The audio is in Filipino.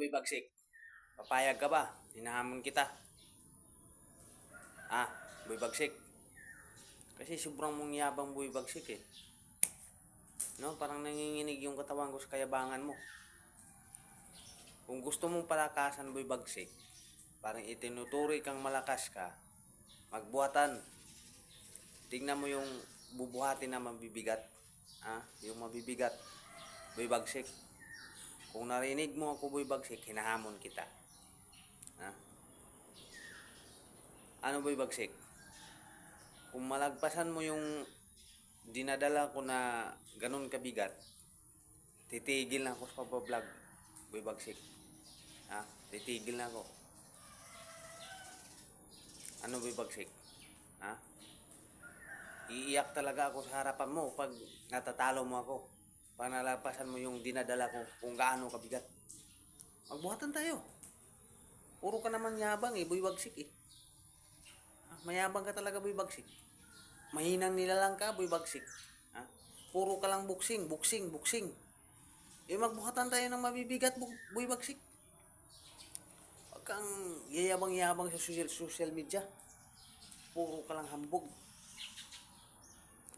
Boy Bagsik? Papayag ka ba? Hinahamon kita. Boy Bagsik. Kasi sobrang mong yabang, Boy Bagsik eh. No, parang nanginginig yung katawan ko sa kayabangan mo. Kung gusto mong palakasan, Boy Bagsik, parang itinuturi kang malakas ka, magbuhatan. Tingnan mo yung bubuhatin na mabibigat. Yung mabibigat, Boy Bagsik. Kung narinig mo ako, Boy Bagsik, hinahamon kita. Ano, Boy Bagsik? Kung malagpasan mo yung dinadala ko na ganun kabigat, titigil na ako sa pagbablog, Boy Bagsik. Titigil na ako. Ano, Boy Bagsik? Iiyak talaga ako sa harapan mo pag natatalo mo ako. Pag nalagpasan mo yung dinadala ko kung gaano kabigat. Magbuhatan tayo. Puro ka naman yabang eh, Boy Bagsik eh. Mayabang ka talaga, Boy Bagsik. Mahinang nilalang ka, Boy Bagsik. Puro ka lang buksing. Magbuhatan tayo ng mabibigat, Boy Bagsik. Huwag kang yayabang-yabang sa social media. Puro ka lang hambog.